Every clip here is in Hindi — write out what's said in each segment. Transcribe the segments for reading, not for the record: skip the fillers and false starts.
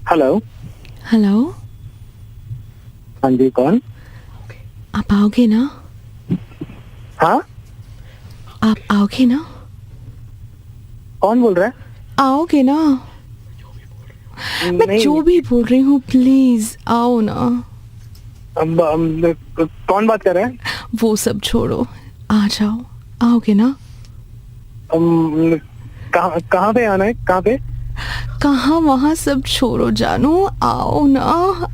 हेलो। हेलो। हाँ जी, कौन? आप आओगे ना? हाँ, आप आओगे ना? कौन बोल रहा है? आओगे ना? मैं नहीं। जो भी बोल रही हूँ प्लीज आओ ना। कौन बात कर रहा है? वो सब छोड़ो, आ जाओ। आओगे ना? कहाँ पे आना है? कहाँ पे? कहाँ वहाँ सब छोड़ो जानू, आओ ना।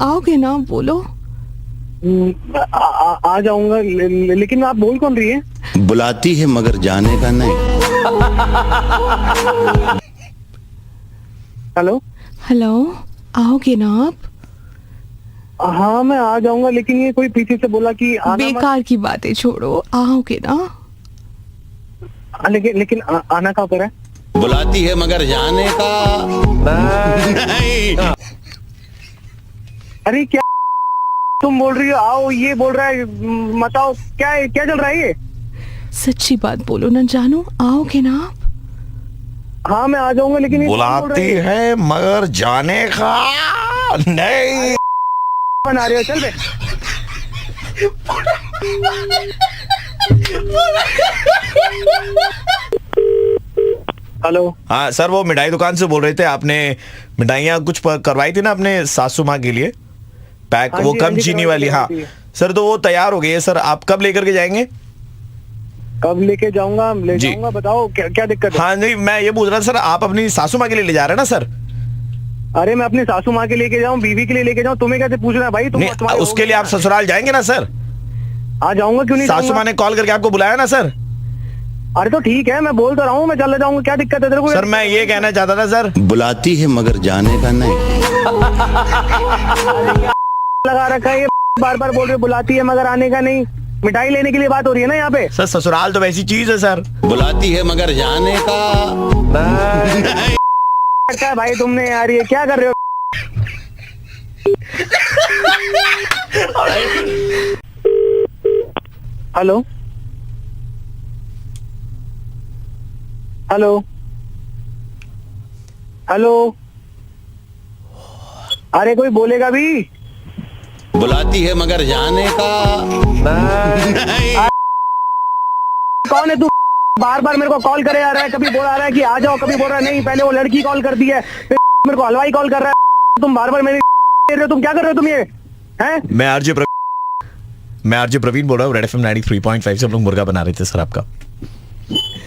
आओगे ना बोलो। आ जाऊंगा, लेकिन आप बोल कौन रही है? बुलाती है मगर जाने का नहीं। हेलो। हेलो। आओगे ना आप? हाँ, मैं आ जाऊंगा, लेकिन ये कोई पीछे से बोला कि आना बेकार की बातें छोड़ो, आओगे ना? लेकिन आना कहाँ पर है? बुलाती है मगर जाने का नहीं। अरे क्या तुम बोल रही हो? आओ, ये बोल रहा है मत आओ। क्या चल रहा है ये? सच्ची बात बोलो ना जानू, आओगे ना आप? हाँ, मैं आ जाऊंगा, लेकिन ये कौन बोल रहा बुलाती है मगर जाने का नहीं। बना रहे हो? चल बे। हेलो। हाँ सर, वो मिठाई दुकान से बोल रहे थे। आपने मिठाइयाँ कुछ करवाई थी ना अपने सासू माँ के लिए पैक, हाँ वो जी, कम हाँ जी, चीनी करवाई वाली। हाँ थी। सर, तो वो तैयार हो गई है सर। आप कब लेकर के जाएंगे? कब लेके जाऊंगा? ले जी। जाऊंगा, बताओ क्या दिक्कत है? हाँ नहीं, मैं ये पूछ रहा था सर, आप अपनी सासू माँ के लिए ले जा रहे हैं ना सर? अरे मैं अपनी सासू माँ के लेके जाऊँ, बीवी के लिए लेके जाऊँ, तुम्हें कैसे पूछ रहा है भाई? तुम नहीं, उसके लिए आप ससुराल जाएंगे ना सर? आ जाऊंगा, क्यों नहीं सासू जाऊंगा? माँ ने कॉल करके आपको बुलाया ना सर? अरे तो ठीक है, मैं बोल तो रहा हूँ, मैं चले जाऊंगा, क्या दिक्कत है तेरे को? सर मैं ये कहना चाहता था सर। बुलाती है मगर जाने का नहीं। लगा रखा है ये, बार बार बोल रहे हो, बुलाती है मगर आने का नहीं। मिठाई लेने के लिए बात हो रही है ना यहाँ पे। सर ससुराल तो वैसी चीज है सर। बुलाती है मगर जाने का नहीं। क्या है भाई तुमने यार, ये क्या कर रहे हो? हेलो। हेलो। हेलो। अरे कोई बोलेगा भी? बुलाती है मगर जाने का नहीं। कौन है तू? बार बार मेरे को कॉल करे आ रहा है, कभी बोल आ रहा है कि आ जाओ, कभी बोल रहा है नहीं। पहले वो लड़की कॉल कर दी है, फिर मेरे को हलवाई कॉल कर रहा है। तुम बार बार मेरे दे रहे हो, तुम क्या कर रहे हो तुम ये? हैं? मैं आरजे प्रवीण बोल रहा हूँ, रेड एफएम 93.5 से हम लोग मुर्गा बना रहे थे सर आपका।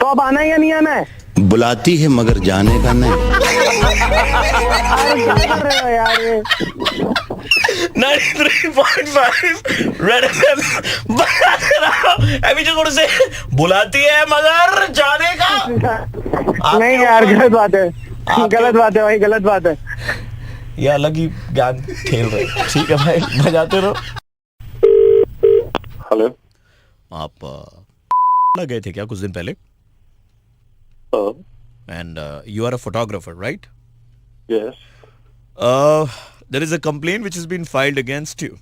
तो अब आना है या नहीं आना है? बुलाती है मगर जाने का नहीं। अरे क्या कर रहे हो यार ये? 93.5 रेड एफएम बना रहा हूँ। अभी जो थोड़े से बुलाती है मगर जाने का। नहीं यार, गलत बात है, गलत बात है भाई, गलत बात है। ये अलग ही ज्ञान खेल रहे। ठीक है भाई, बजाते रहो। हेलो। आप गए थे क्या कुछ दिन पहले? And you are a photographer, right? Yes. There is a complaint which has been filed against you.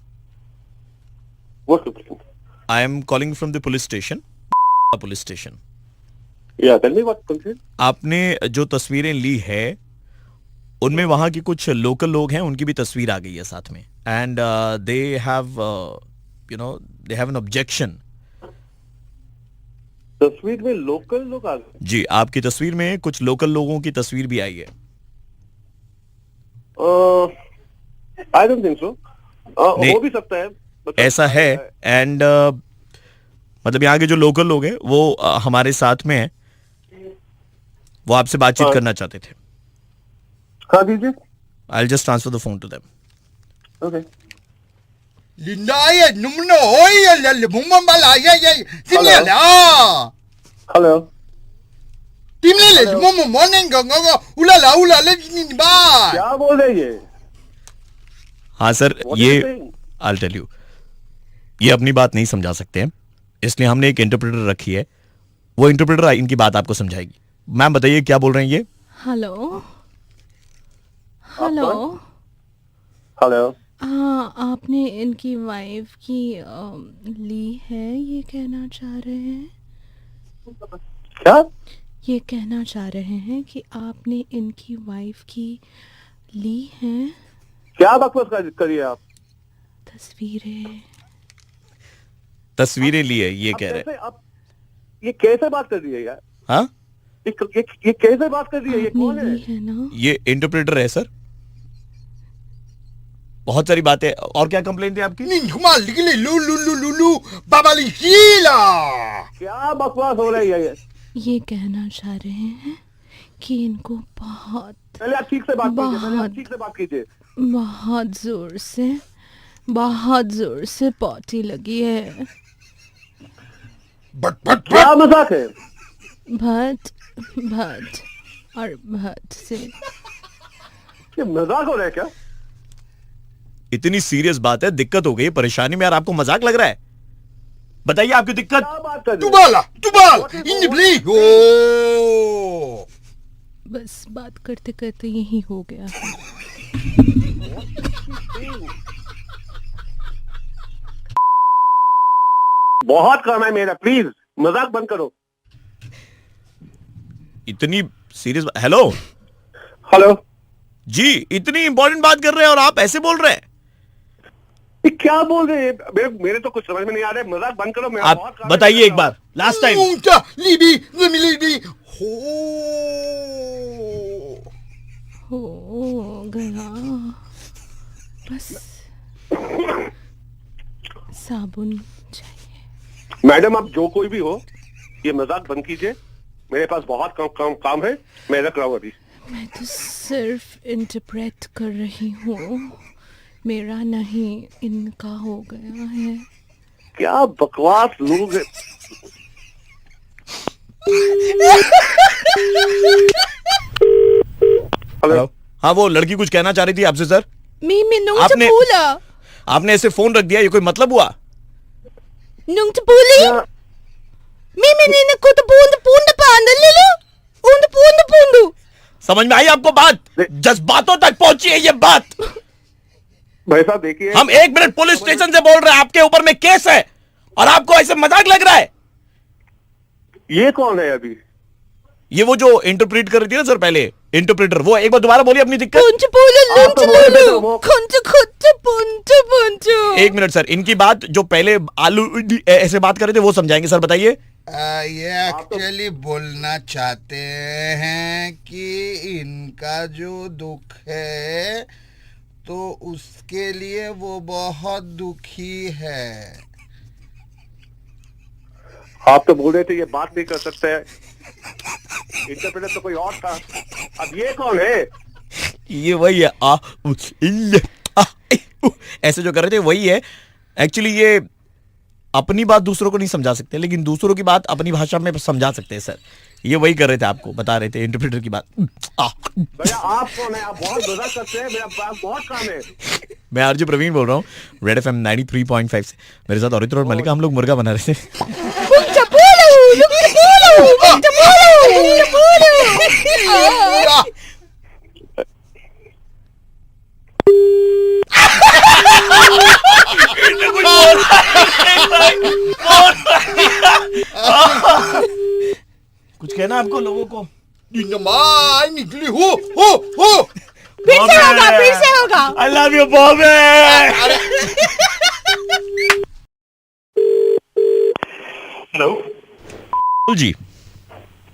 What complaint? I am calling from the police station. Police station. Yeah, tell me what complaint? आपने जो तस्वीरें ली है उनमें वहाँ के कुछ लोकल लोग हैं, उनकी भी तस्वीर आ गई है साथ में। And they have they have an objection. तस्वीर में लोकल लोग आ गए? जी, आपकी तस्वीर में कुछ लोकल लोगों की तस्वीर भी आई है। I don't think so. हो भी सकता है, ऐसा है। एंड मतलब यहाँ के जो लोकल लोग हैं वो हमारे साथ में हैं, वो आपसे बातचीत करना चाहते थे। हाँ दीजिए। I'll just transfer the phone to them. Okay. Linda numno oi le mumbala ye timle la hello. timle le mum morning go ula le ni ba क्या बोल रहे हैं ये? हाँ सर, What ये are you saying? I'll tell you, ये अपनी बात नहीं समझा सकते हैं, इसलिए हमने एक इंटरप्रेटर रखी है। वो इंटरप्रेटर इनकी बात आपको समझाएगी। मैम बताइए क्या बोल रहे हैं ये? हेलो। हेलो। हेलो। हाँ, आपने इनकी वाइफ की ली है, ये कहना चाह रहे हैं? क्या? ये कहना चाह रहे हैं कि आपने इनकी वाइफ की ली है। क्या बकवास करिए आप? तस्वीरें ली है ये आप कह रहे हैं। कैसे आप ये कैसे बात कर रही है यार? हाँ, ये कैसे बात कर रही है? ये कौन है? है ना? ये इंटरप्रेटर है सर। बहुत सारी बातें। और क्या कंप्लेंट थी आपकी? निंजुमा लिगली लू लू लू लू लू बाबाली शीला। क्या बकवास हो रही है ये? ये कहना चाह रहे हैं कि इनको बहुत पहले आप ठीक से बात कीजिए, पहले आप ठीक से बात कीजिए। बहुत जोर से पॉटी लगी है। बट क्या मजाक है? भट और भट से। ये मजाक हो रहा है क्या? इतनी सीरियस बात है, दिक्कत हो गई, परेशानी में, यार आपको मजाक लग रहा है? बताइए आपकी दिक्कत। क्या बात कर रही है? Tubal in the bleed. Oh. बस बात करते करते यही हो गया। बहुत काम है मेरा, प्लीज मजाक बंद करो। इतनी सीरियस। हेलो हेलो, जी, इतनी इंपॉर्टेंट बात कर रहे हैं और आप ऐसे बोल रहे हैं? ये क्या बोल रहे हैं? मेरे तो कुछ समझ में नहीं आ रहा है। मजाक बंद करो। मेरा बहुत आप काम है। बताइए एक बार, last time. Munta libi libi. Oh. हो गया। बस साबुन चाहिए। मैडम, आप जो कोई भी हो, ये मजाक बंद कीजिए। मेरे पास बहुत काम है। मैं रख रहा हूँ अभी। मैं तो सिर्फ इंटरप्रेट कर रही हूँ, मेरा नहीं इनका हो गया है। क्या बकवास लोग हैं। हेलो, हाँ, वो लड़की कुछ कहना चाह रही थी आपसे सर। Mimi, nung आपने- tapula. आपने ऐसे फोन रख दिया, ये कोई मतलब हुआ? Nung tapuli? Mimi, nina ko tapunda punda panda lilo. Unda punda pundu. समझ में आई आपको बात? जज्बातों तक पहुंची है ये बात। भाई साहब देखिए, हम 1 मिनट पुलिस स्टेशन से बोल रहे हैं, आपके ऊपर में केस है और आपको ऐसे मजाक लग रहा है? ये कौन है अभी? ये वो जो इंटरप्रेट कर रही थी ना सर पहले, इंटरप्रेटर, वो एक बार दोबारा बोलिए अपनी दिक्कत। Punchu pula आप तो lunchu बोले थे lulu. वो- Kunchu kunchu punchu punchu. 1 minute sir, इनकी बात जो पहले आलू ऐसे बात कर रहे थे वो समझाएंगे सर, बताइए। ये एक्चुअली बोलना चाहते हैं कि इनका जो दुख है तो उसके लिए वो बहुत दुखी है। आप तो बोल रहे थे ये बात नहीं कर सकते हैं। इंटरप्रेटर तो कोई और था। अब ये कौन है? ये वही है, ऐसे जो कर रहे थे वही है। एक्चुअली ये अपनी बात दूसरों को नहीं समझा सकते, लेकिन दूसरों की बात अपनी भाषा में समझा सकते हैं सर। ये वही कर रहे थे, आपको बता रहे थे इंटरप्रेटर की बात। भैया आप कौन है? आप बहुत मजाक करते हैं। मेरा बहुत काम है। मैं आरजे प्रवीण बोल रहा हूँ, रेड एफएम 93.5 से। मेरे साथ औरित्र और मलिका, हम लोग मुर्गा बना रहे थे। Punchu pulu. Lunchu pulu. Punchu pulu. Punchu pulu. कुछ कहना आपको लोगों को? निकली निकली हो फिर से होगा। आई लव यू बॉबे। हेलो जी,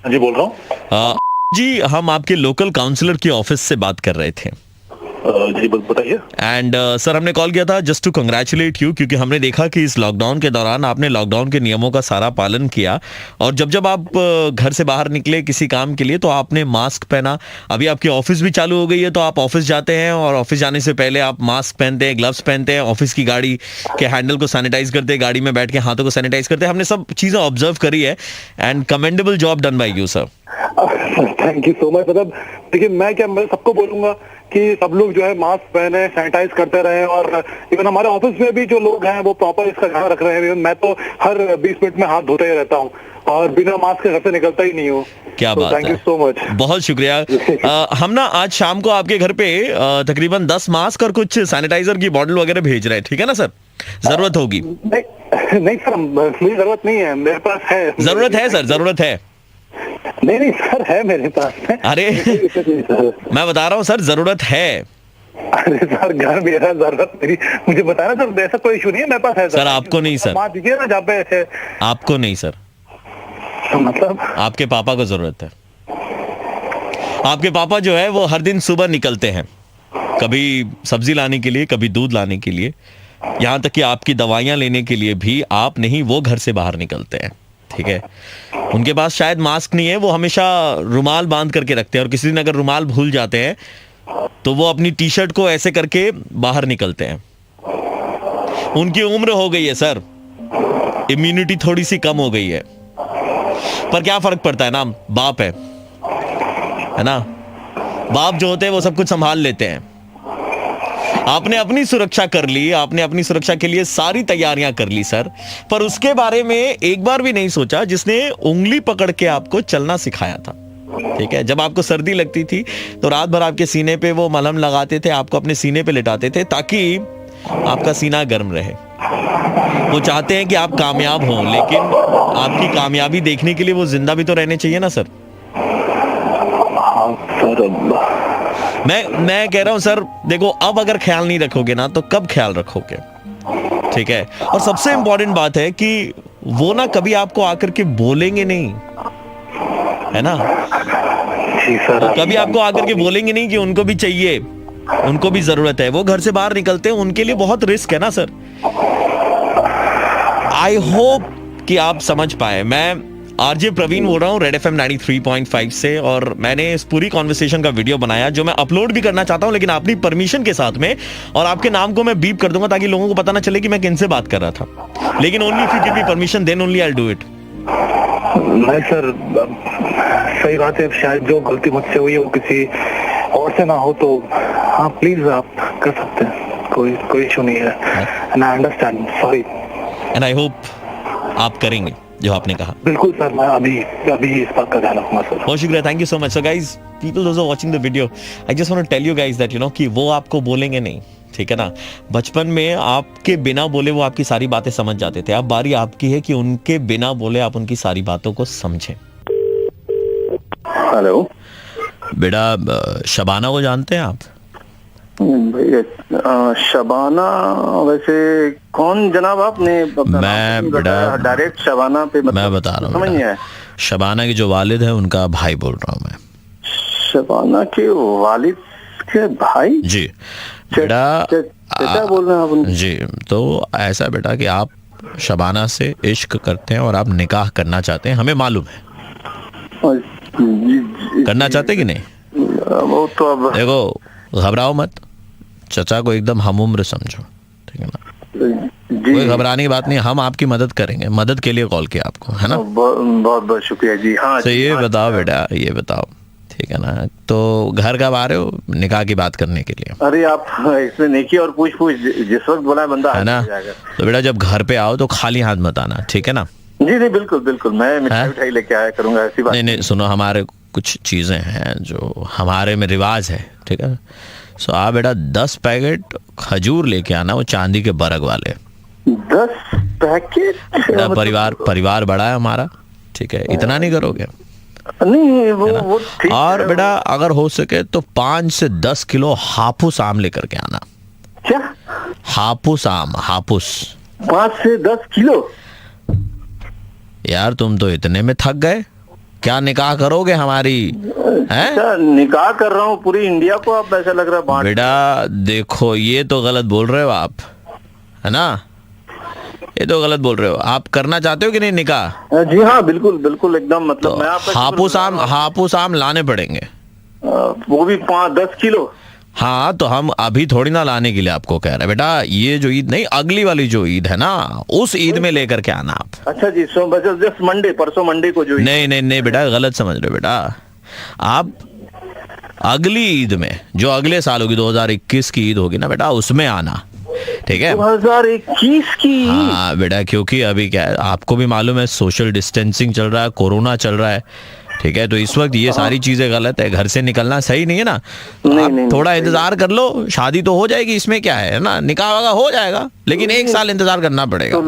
हाँ जी, बोल रहा हूँ। जी, हम आपके लोकल काउंसलर के ऑफिस से बात कर रहे थे। जी बताइए। एंड सर, हमने कॉल किया था जस्ट टू कंग्रेचुलेट यू, क्योंकि हमने देखा कि इस लॉकडाउन के दौरान आपने लॉकडाउन के नियमों का सारा पालन किया और जब आप घर से बाहर निकले किसी काम के लिए तो आपने मास्क पहना। अभी आपकी ऑफिस भी चालू हो गई है, तो आप ऑफिस जाते हैं और ऑफिस जाने से पहले आप मास्क पहनते हैं, ग्लव्स पहनते हैं, ऑफिस की गाड़ी के हैंडल को सैनिटाइज करते हैं, गाड़ी में बैठ के हाथों को सैनिटाइज करते हैं। हमने सब चीज़ें ऑब्जर्व करी है and commendable job done by you sir. Thank you so much. मतलब देखिए, मैं सबको बोलूंगा कि सब लोग जो है मास्क पहने, सैनिटाइज करते रहे और इवन हमारे ऑफिस में भी जो लोग हैं वो प्रॉपर इसका ध्यान रख रहे हैं। मैं तो हर 20 मिनट में हाथ धोते ही रहता हूँ और बिना मास्क के घर से निकलता ही नहीं हूँ। क्या बात थैंक है, यू सो मच, बहुत शुक्रिया। हम ना आज शाम को आपके घर पे तकरीबन 10 मास्क और कुछ सैनिटाइजर की बॉटल वगैरह भेज रहे हैं, ठीक है ना सर? जरूरत होगी? नहीं सर, मुझे जरूरत नहीं है, मेरे पास है। जरूरत है सर, जरूरत है। नहीं सर, है मेरे पास। अरे मैं बता रहा हूँ सर, जरूरत है। अरे सर घर मेरा जरूरत नहीं, मुझे बताना सर, ऐसा कोई इशू नहीं है मेरे पास है सर, आपको नहीं सर, बात दीजिए ना जहाँ पे है। आपको नहीं सर, मतलब आपके पापा को जरूरत है। आपके पापा जो है वो हर दिन सुबह निकलते हैं, कभी सब्जी लाने के लिए, कभी दूध लाने के लिए, यहाँ तक कि आपकी दवाइयाँ लेने के लिए भी आप नहीं, वो घर से बाहर निकलते हैं। ठीक है, उनके पास शायद मास्क नहीं है, वो हमेशा रुमाल बांध करके रखते हैं, और किसी दिन अगर रुमाल भूल जाते हैं तो वो अपनी टी शर्ट को ऐसे करके बाहर निकलते हैं। उनकी उम्र हो गई है सर, इम्यूनिटी थोड़ी सी कम हो गई है, पर क्या फर्क पड़ता है ना, बाप है ना, बाप जो होते हैं वो सब कुछ संभाल लेते हैं। आपने अपनी सुरक्षा कर ली, आपने अपनी सुरक्षा के लिए सारी तैयारियां कर ली सर, पर उसके बारे में एक बार भी नहीं सोचा जिसने उंगली पकड़ के आपको चलना सिखाया था। ठीक है, जब आपको सर्दी लगती थी तो रात भर आपके सीने पे वो मलहम लगाते थे, आपको अपने सीने पे लिटाते थे ताकि आपका सीना गर्म रहे। वो चाहते हैं कि आप कामयाब हों, लेकिन आपकी कामयाबी देखने के लिए वो जिंदा भी तो रहने चाहिए ना सर। मैं कह रहा हूं सर, देखो अब अगर ख्याल नहीं रखोगे ना तो कब ख्याल रखोगे। ठीक है, और सबसे इंपॉर्टेंट बात है कि वो ना कभी आपको आकर के बोलेंगे नहीं, है ना, कभी आपको आकर के बोलेंगे नहीं कि उनको भी चाहिए, उनको भी जरूरत है। वो घर से बाहर निकलते हैं, उनके लिए बहुत रिस्क है ना सर। आई होप कि आप समझ पाए। मैं आरजे प्रवीण बोल रहा हूँ रेड एफएम 93.5 से, और मैंने इस पूरी कॉन्वर्सेशन का वीडियो बनाया जो मैं अपलोड भी करना चाहता हूँ, लेकिन अपनी परमिशन के साथ में, और आपके नाम को मैं बीप कर दूंगा ताकि लोगों को पता ना चले कि मैं किनसे बात कर रहा था, लेकिन only if you give me permission then only I will do it. नहीं सर, सही बात है, शायद जो गलती मुझसे हुई है वो किसी और से ना हो, तो हाँ प्लीज आप कर सकते हैं, कोई इशू नहीं है, and I understand, sorry, and I hope आप करेंगे जो आपने कहा। बिल्कुल सर, मैं अभी इस बात का ध्यान रखूंगा सर। बहुत शुक्रिया, thank you so much. So guys, people those are watching the video, I just want to tell you guys that you know कि वो आपको बोलेंगे नहीं, ठीक है ना। बचपन में आपके बिना बोले वो आपकी सारी बातें समझ जाते थे, अब बारी आपकी है कि उनके बिना बोले आप उनकी सारी बातों को समझें। हेलो बेटा, शबाना को जानते हैं आप? भैया, शबाना, वैसे कौन जनाब आपने? मैं बेटा डायरेक्ट शबाना पे मैं बता रहा हूँ, समझ नहीं आया। शबाना के जो वालिद है उनका भाई बोल रहा हूँ मैं। शबाना के वालिद के भाई? जी बेटा, क्या बोल रहे हैं आप? जी, तो ऐसा बेटा कि आप शबाना से इश्क करते हैं और आप निकाह करना चाहते हैं, हमें मालूम है। करना चाहते कि नहीं? वो तो अब देखो, घबराओ मत, चचा को एकदम हम उम्र समझो, ठीक है ना, कोई घबराने की बात नहीं, हम आपकी मदद करेंगे, मदद के लिए कॉल किया आपको, है ना। बहुत बहुत शुक्रिया जी। हाँ तो ये बताओ बेटा, ये बताओ, ठीक है ना, तो घर कब आ रहे हो निकाह की बात करने के लिए? अरे आप इसमें नेकी और पूछ जिस वक्त बोला बंदा है ना, तो बेटा जब घर पे आओ तो खाली हाथ मत आना, ठीक है ना। जी नहीं, बिल्कुल बिल्कुल, मैं मिठाई लेके आया करूंगा, ऐसी बात नहीं, सुनो, हमारे कुछ चीजें हैं जो हमारे में रिवाज है, ठीक है। सो आप बेटा 10 पैकेट खजूर लेके आना, वो चांदी के बरग वाले। 10 पैकेट? परिवार बड़ा है हमारा, ठीक है, इतना नहीं करोगे? नहीं, वो ठीक। और बेटा अगर हो सके तो 5 से 10 किलो हापुस आम लेकर के आना। क्या? हापुस आम, हापुस। 5 से 10 किलो? यार तुम तो इतने में थक गए, क्या निकाह करोगे हमारी? हैं? निकाह कर रहा हूँ पूरी इंडिया को, आप ऐसा लग रहा है। बेटा देखो, ये तो गलत बोल रहे हो आप, है ना, ये तो गलत बोल रहे हो। आप करना चाहते हो कि नहीं निकाह? जी हाँ, बिल्कुल बिल्कुल, एकदम, मतलब तो मैं आपका हापुस आम लाने पड़ेंगे, वो भी 5-10 किलो। हाँ, तो हम अभी थोड़ी ना लाने के लिए आपको कह रहे हैं बेटा, ये जो ईद नहीं, अगली वाली जो ईद है ना, उस ईद में लेकर के आना आप। अच्छा जी, सो जस्ट मंडे, परसों मंडे को जो नहीं बेटा, गलत समझ रहे हो बेटा, आप अगली ईद में, जो अगले साल होगी, 2021 की ईद होगी ना बेटा, उसमें आना, ठीक है। 2021 की? हाँ बेटा, क्योंकि अभी क्या है, आपको भी मालूम है, सोशल डिस्टेंसिंग चल रहा है, कोरोना चल रहा है, ठीक है, तो इस वक्त ये सारी चीजें गलत है, घर से निकलना सही नहीं है ना। नहीं, थोड़ा इंतजार कर लो, शादी तो हो जाएगी, इसमें क्या है ना, निकाह वगैरह हो जाएगा। लेकिन 1 साल इंतजार करना पड़ेगा। तो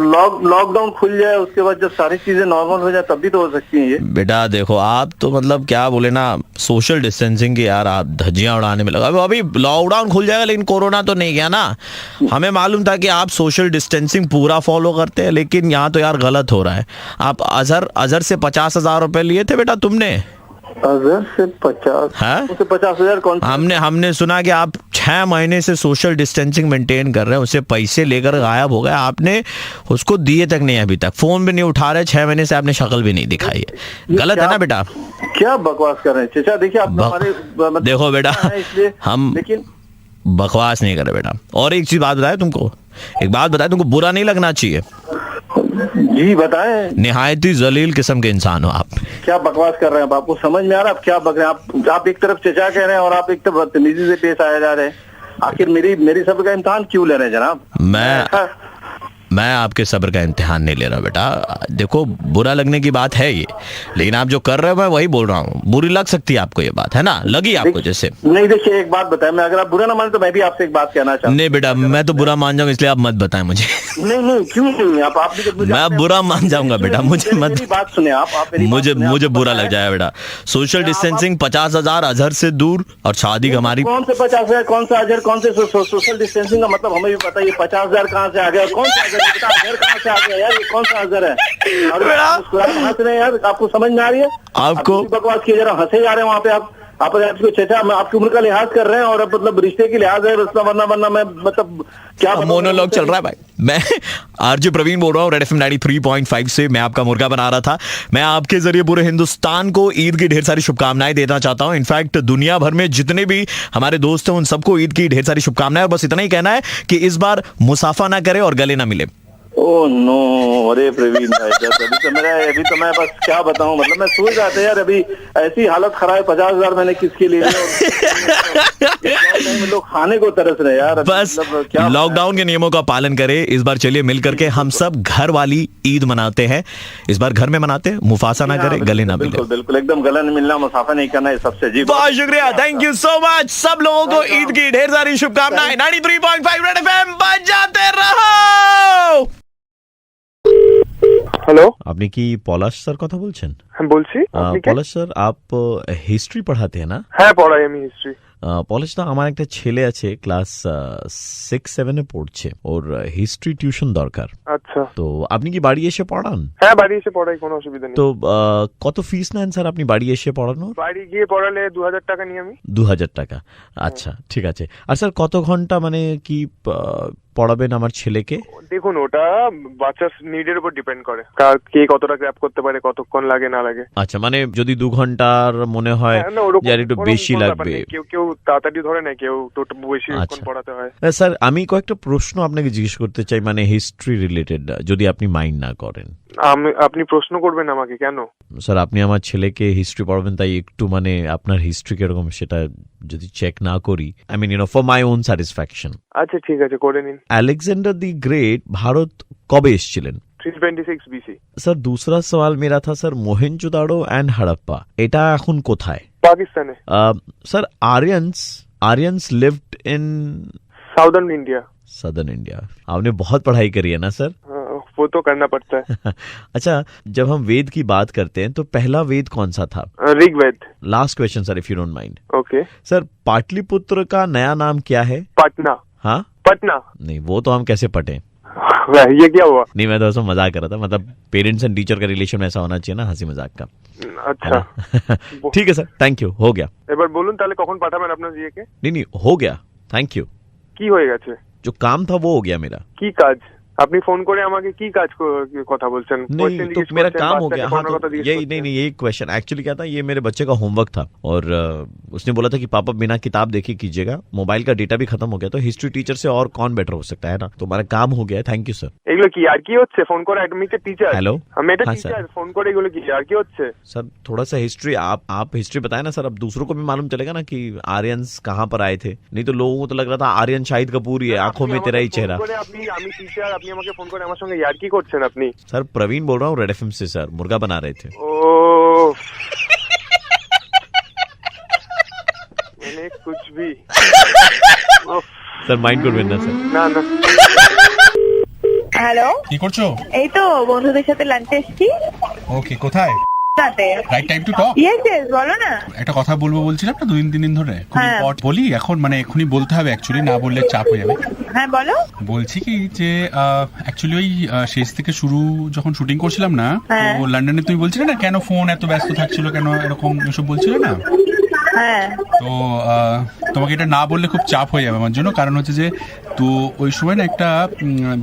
लॉकडाउन खुल जाए, उसके बाद जब सारी चीजें नॉर्मल हो जाए तब भी तो हो सकती है ये। बेटा देखो, आप तो मतलब क्या बोले ना, सोशल डिस्टेंसिंग की यार आप धज्जियां उड़ाने में लगा। अभी लॉकडाउन खुल जाएगा लेकिन कोरोना तो नहीं गया ना। हमें मालूम था कि आप सोशल डिस्टेंसिंग पूरा फॉलो करते हैं, लेकिन यहाँ तो यार गलत हो रहा है। आप अजहर से 50,000 रुपए लिए थे बेटा तुमने। अजहर से 50,000 कौन? हमने सुना कि आप 6 महीने से सोशल डिस्टेंसिंग मेंटेन कर रहे हैं, उससे पैसे लेकर गायब हो गए, आपने उसको दिए तक नहीं, अभी तक फोन भी नहीं उठा रहे, 6 महीने से आपने शक्ल भी नहीं दिखाई है। गलत है ना बेटा? क्या बकवास कर रहे हैं चाचा? देखिए आप हमारे देखो बेटा, हम लेकिन बकवास नहीं कर रहे बेटा। और एक चीज बात बताए तुमको, तुमको बुरा नहीं लगना चाहिए। जी बताएं। निहायती जलील किस्म के इंसान हो आप। क्या बकवास कर रहे हैं? आपको समझ में आ रहा है आप क्या बक रहे हैं? आप एक तरफ चचा कह रहे हैं और आप एक तरफ बदतमीजी से पेश आए जा रहे हैं। आखिर मेरी सब्र का इम्तिहान क्यों ले रहे हैं जनाब? मैं आपके सब्र का इम्तिहान नहीं ले रहा बेटा। देखो बुरा लगने की बात है ये, लेकिन आप जो कर रहे हो मैं वही बोल रहा हूँ। बुरी लग सकती है आपको ये बात, है ना? लगी आपको जैसे? नहीं देखिए, एक बात बताएं, मैं अगर आप बुरा ना माने तो मैं भी आपसे एक बात कहना चाहता हूँ। नहीं बेटा, मैं तो बुरा मान जाऊंगा, इसलिए आप मत बताएं मुझे। नहीं क्यों नहीं? आप मैं बुरा मान जाऊंगा बेटा, मुझे मत। बात सुने आप। मुझे बुरा लग जाएगा बेटा। सोशल डिस्टेंसिंग 50,000 अजहर से दूर और शादी हमारी। कौन से 50,000? कौन सा अजहर? कौन से सोशल डिस्टेंसिंग का मतलब हमें भी पता है। 50,000 कहाँ से आ गया? कौन सा अजहर कहाँ से आ गया यार? ये कौन सा अजहर है? हंस रहे हैं यार, आपको समझ में आ रही है? आपको बकवास किए जा रहा, हंसे जा रहे हैं वहाँ पे आप आपको चचा आपकी उम्र का लिहाज कर रहे हैं और मतलब रिश्ते की लिहाज है, वरना मैं मतलब क्या मोनोलॉग चल रहा है भाई। मैं आरजे प्रवीण बोल रहा हूँ, रेड एफएम 93.5 से। मैं आपका मुर्गा बना रहा था। मैं आपके जरिए पूरे हिंदुस्तान को ईद की ढेर सारी शुभकामनाएं देना चाहता हूँ। इनफैक्ट दुनिया भर में जितने भी हमारे दोस्त हैं उन सबको ईद की ढेर सारी शुभकामनाएं। और बस इतना ही कहना है कि इस बार मुसाफा ना करे और गले ना मिले। ओह नो, अरे प्रवीण भाई अभी तो मैं बस क्या बताऊं, मतलब मैं सोच रहा था यार, अभी ऐसी हालत खराब है। 50,000 मैंने किसके लिए लोग खाने को तरस रहे यार। बस क्या लॉकडाउन के नियमों का पालन करें इस बार। चलिए मिल करके हम सब घर वाली ईद मनाते हैं। इस बार घर में मनाते हैं, मुफासा ना करे, गले ना मिले। बिल्कुल एकदम गला नहीं मिलना, मुसाफा नहीं करना है सबसे। जी बहुत शुक्रिया, थैंक यू सो मच। सब लोगों को ईद की ढेर सारी शुभकामनाएं। 93.5 रेड एफएम बजाते रहो। হ্যালো, আপনি কি পলাশ স্যার কথা বলছেন? হ্যাঁ বলছি। পলাশ স্যার, आप हिस्ट्री पढ़ाते हैं ना? হ্যাঁ পড়াই আমি হিস্ট্রি। পলাশ দা, আমার একটা ছেলে আছে ক্লাস 6-7 এ পড়ছে, ওর হিস্ট্রি টিউশন দরকার। আচ্ছা, তো আপনি কি বাড়ি এসে পড়ান? হ্যাঁ বাড়ি এসে পড়াই, কোনো অসুবিধা নেই। তো কত ফিস নেন স্যার আপনি বাড়ি এসে পড়ানোর? বাড়ি গিয়ে পড়ালে 2,000 টাকা নিই আমি। 2,000 টাকা, আচ্ছা ঠিক আছে। আর স্যার কত ঘন্টা মানে কি পড়াবেন আমার ছেলেকে? দেখুন ওটা বাচ্চার নিডের উপর ডিপেন্ড করে, কে কতটা গ্র্যাব করতে পারে, কতক্ষণ লাগে না লাগে। আচ্ছা, মানে যদি 2 ঘন্টার মনে হয় যে একটু বেশি লাগবে। কেউ তাড়াতাড়ি ধরে না, কেউ বেশি পড়াতে হয়। স্যার আমি কয়েকটা প্রশ্ন আপনাকে জিজ্ঞেস করতে চাই, মানে হিস্ট্রি রিলেটেড, যদি আপনি মাইন্ড না করেন। আপনি প্রশ্ন করবেন আমাকে? কেন স্যার, আপনি আমার ছেলেকে হিস্ট্রি পড়াবেন, তাই একটু মানে আপনার হিস্ট্রি কিরকম সেটা যদি চেক না করি, I mean for my own satisfaction. আচ্ছা ঠিক আছে, করে নিন। अलेक्जेंडर दी ग्रेट भारत कब এসেছিলেন? 326 BC। স্যার दूसरा सवाल मेरा था सर, मोहेंजोदाड़ो एंड हड़प्पा এটা এখন কোথায়? Pakistan. Sir Aryans lived in southern India. आपने बहुत पढ़ाई करी है ना सर? वो तो करना पड़ता है। अच्छा, जब हम वेद की बात करते हैं तो पहला वेद कौन सा था? Rigveda. Last question sir, if you don't mind. Okay sir, Pataliputra का नया नाम क्या है? पटना। हाँ पटना नहीं, वो तो हम कैसे पढ़े? ये क्या हुआ? नहीं, मैं तो उसमें मजाक कर रहा था, मतलब पेरेंट्स एंड टीचर का रिलेशन ऐसा होना चाहिए ना, हंसी मजाक का। अच्छा ठीक है सर, थैंक यू, हो गया। এবার বলুন তাহলে কখন পাঠাবেন আপনার জিএকে? नहीं हो गया, थैंक यू। কি হয়ে গেছে? जो काम था वो हो गया मेरा। কি কাজ? আপনি ফোन করে আমাকে কি কাজ কথা বলছেন? नहीं तो मेरा काम हो गया। हाँ तो यही नहीं यही क्वेश्चन एक्चुअली क्या था, ये मेरे बच्चे का होमवर्क था और उसने बोला था कि पापा बिना किताब देखे कीजिएगा, मोबाइल का डेटा भी खत्म हो गया, तो हिस्ट्री टीचर से और कौन बेटर हो सकता है ना, तो हमारा काम हो गया। Thank you sir. এগুলো কি আর কি হচ্ছে? ফোন করে আমি কে টিচার? हेलो, আমি এটা টিচার, ফোন করে এগুলো কি আর কি হচ্ছে? सर थोड़ा सा हिस्ट्री आप हिस्ट्री बताए ना सर, अब दूसरों को भी मालूम चलेगा ना कि आर्यंस कहाँ पर आए थे। नहीं तो लोगों को तो लग रहा था आर्यन शाहिद कपूर ही है, आंखों में तेरा ही चेहरा। আমি টিচার, আপনি আমাকে ফোন করে আমার সঙ্গে यार की করছেন আপনি? सर प्रवीण बोल रहा हूँ, रेड एफएम से सर, मुर्गा बना रहे थे। ओ मैंने कुछ भी सर माइंड करবেন না सर। ना হ্যালো, কি করছো? এই তো বন্ধুদের সাথে লাঞ্চে এসেছি। ওকে, কোথায়? রাতে। Right time to talk. Yes yes, বলো না। একটা কথা বলবো বলছিলাম না 2-3 দিন ধরে। হ্যাঁ। বলি এখন, মানে এখনই বলতে হবে, অ্যাকচুয়ালি না বললে চাপ হয়ে যাবে। হ্যাঁ বলো। বলছি কি যে অ্যাকচুয়ালি ওই শেষ থেকে শুরু যখন শুটিং করছিলাম না, হ্যাঁ। তো লন্ডনে তুমি বলছিলে না কেন ফোন এত ব্যস্ত থাকছিল, কেন এরকম এসব বলছিলে না? হ্যাঁ। তো তোমাকে এটা না বললে খুব চাপ হয়ে যাবে আমার জন্য। কারণ হচ্ছে যে তো ওই সময় না একটা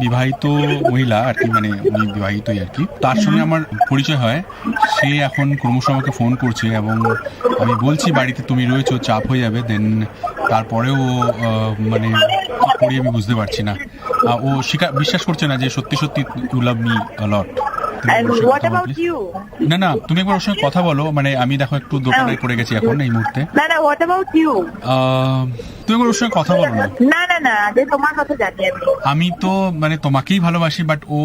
বিবাহিত মহিলা আর কি, মানে উনি বিবাহিতই আর কি, তার সঙ্গে আমার পরিচয় হয়। সে এখন ক্রমশ আমাকে ফোন করছে এবং আমি বলছি বাড়িতে তুমি রয়েছো, চাপ হয়ে যাবে। দেন তারপরেও মানে কি করি আমি বুঝতে পারছি না। ও বিশ্বাস করছে না যে সত্যি সত্যি you love me a lot. What about you? না না, তুমি একবার ওর সঙ্গে কথা বলো। মানে আমি দেখো একটু দোকানে পড়ে গেছি এখন এই মুহূর্তে। না না, what about you? তুমি একবার ওর সঙ্গে কথা বলো না। না না না, আগে তোমার কথা জানি আমি। আমি তো মানে তোমাকেই ভালোবাসি, বাট ও